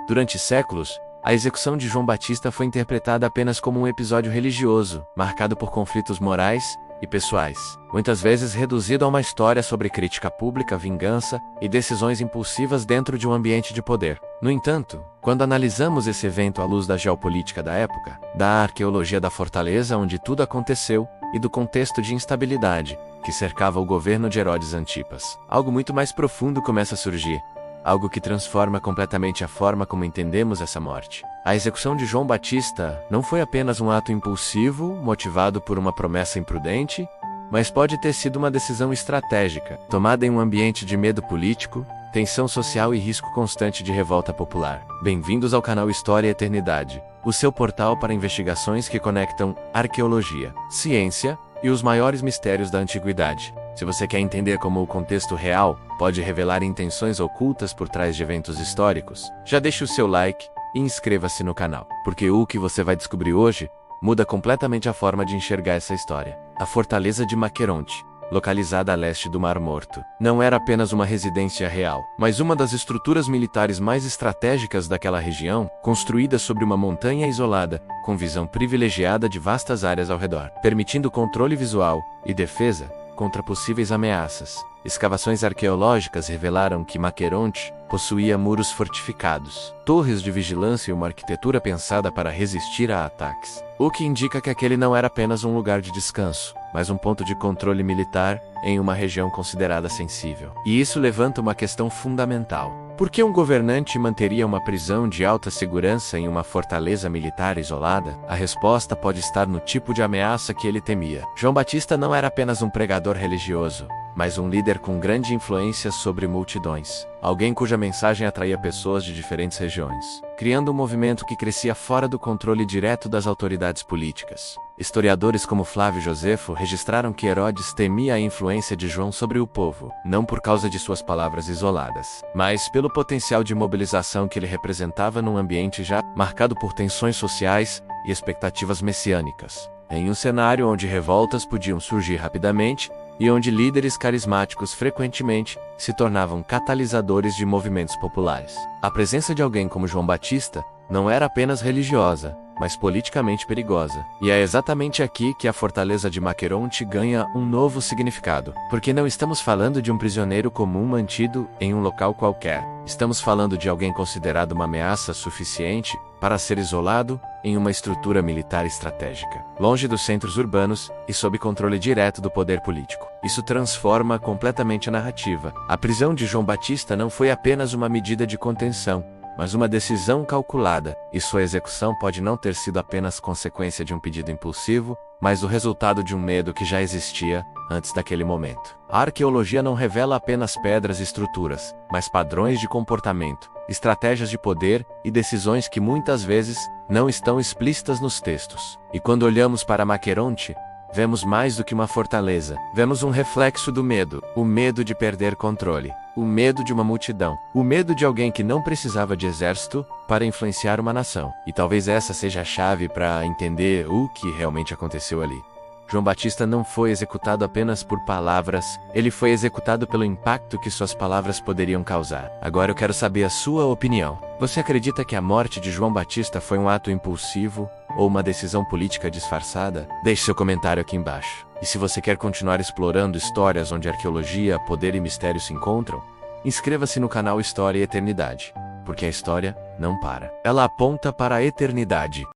Durante séculos, a execução de João Batista foi interpretada apenas como um episódio religioso, marcado por conflitos morais e pessoais, muitas vezes reduzido a uma história sobre crítica pública, vingança e decisões impulsivas dentro de um ambiente de poder. No entanto, quando analisamos esse evento à luz da geopolítica da época, da arqueologia da fortaleza onde tudo aconteceu e do contexto de instabilidade que cercava o governo de Herodes Antipas, algo muito mais profundo começa a surgir. Algo que transforma completamente a forma como entendemos essa morte. A execução de João Batista não foi apenas um ato impulsivo, motivado por uma promessa imprudente, mas pode ter sido uma decisão estratégica, tomada em um ambiente de medo político, tensão social e risco constante de revolta popular. Bem-vindos ao canal História e Eternidade, o seu portal para investigações que conectam arqueologia, ciência e os maiores mistérios da antiguidade. Se você quer entender como o contexto real pode revelar intenções ocultas por trás de eventos históricos, já deixe o seu like e inscreva-se no canal, porque o que você vai descobrir hoje muda completamente a forma de enxergar essa história. A fortaleza de Maqueronte, localizada a leste do Mar Morto, não era apenas uma residência real, mas uma das estruturas militares mais estratégicas daquela região, construída sobre uma montanha isolada, com visão privilegiada de vastas áreas ao redor, permitindo controle visual e defesa contra possíveis ameaças. Escavações arqueológicas revelaram que Maqueronte possuía muros fortificados, torres de vigilância e uma arquitetura pensada para resistir a ataques, o que indica que aquele não era apenas um lugar de descanso, mas um ponto de controle militar em uma região considerada sensível. E isso levanta uma questão fundamental. Por que um governante manteria uma prisão de alta segurança em uma fortaleza militar isolada? A resposta pode estar no tipo de ameaça que ele temia. João Batista não era apenas um pregador religioso, mas um líder com grande influência sobre multidões. Alguém cuja mensagem atraía pessoas de diferentes regiões, criando um movimento que crescia fora do controle direto das autoridades políticas. Historiadores como Flávio Josefo registraram que Herodes temia a influência de João sobre o povo, não por causa de suas palavras isoladas, mas pelo potencial de mobilização que ele representava num ambiente já marcado por tensões sociais e expectativas messiânicas. Em um cenário onde revoltas podiam surgir rapidamente, e onde líderes carismáticos frequentemente se tornavam catalisadores de movimentos populares. A presença de alguém como João Batista não era apenas religiosa, mas politicamente perigosa. E é exatamente aqui que a fortaleza de Maqueronte ganha um novo significado, porque não estamos falando de um prisioneiro comum mantido em um local qualquer. Estamos falando de alguém considerado uma ameaça suficiente para ser isolado em uma estrutura militar estratégica, longe dos centros urbanos e sob controle direto do poder político. Isso transforma completamente a narrativa. A prisão de João Batista não foi apenas uma medida de contenção, mas uma decisão calculada, e sua execução pode não ter sido apenas consequência de um pedido impulsivo, mas o resultado de um medo que já existia antes daquele momento. A arqueologia não revela apenas pedras e estruturas, mas padrões de comportamento, estratégias de poder e decisões que muitas vezes não estão explícitas nos textos. E quando olhamos para Maqueronte, vemos mais do que uma fortaleza. Vemos um reflexo do medo, o medo de perder controle, o medo de uma multidão, o medo de alguém que não precisava de exército para influenciar uma nação. E talvez essa seja a chave para entender o que realmente aconteceu ali. João Batista não foi executado apenas por palavras, ele foi executado pelo impacto que suas palavras poderiam causar. Agora eu quero saber a sua opinião. Você acredita que a morte de João Batista foi um ato impulsivo ou uma decisão política disfarçada? Deixe seu comentário aqui embaixo. E se você quer continuar explorando histórias onde arqueologia, poder e mistério se encontram, inscreva-se no canal História e Eternidade, porque a história não para. Ela aponta para a eternidade.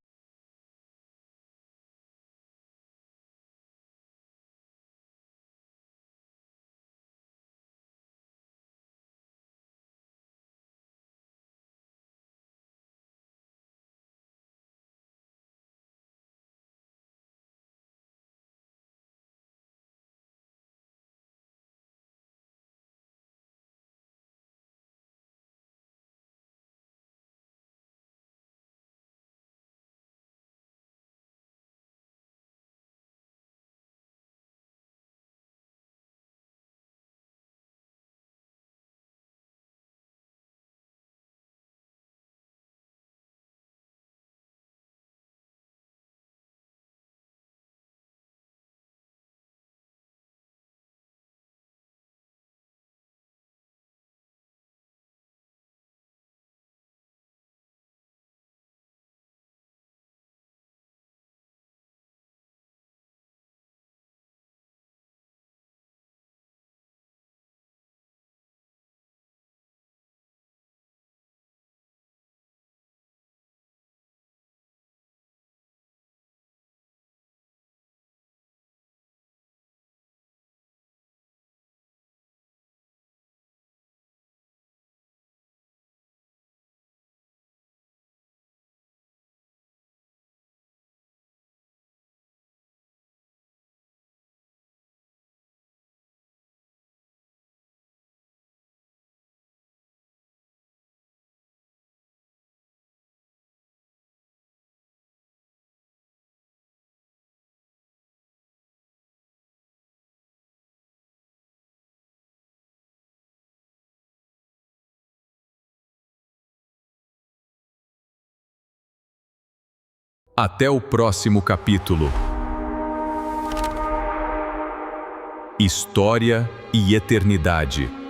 Até o próximo capítulo. História e eternidade.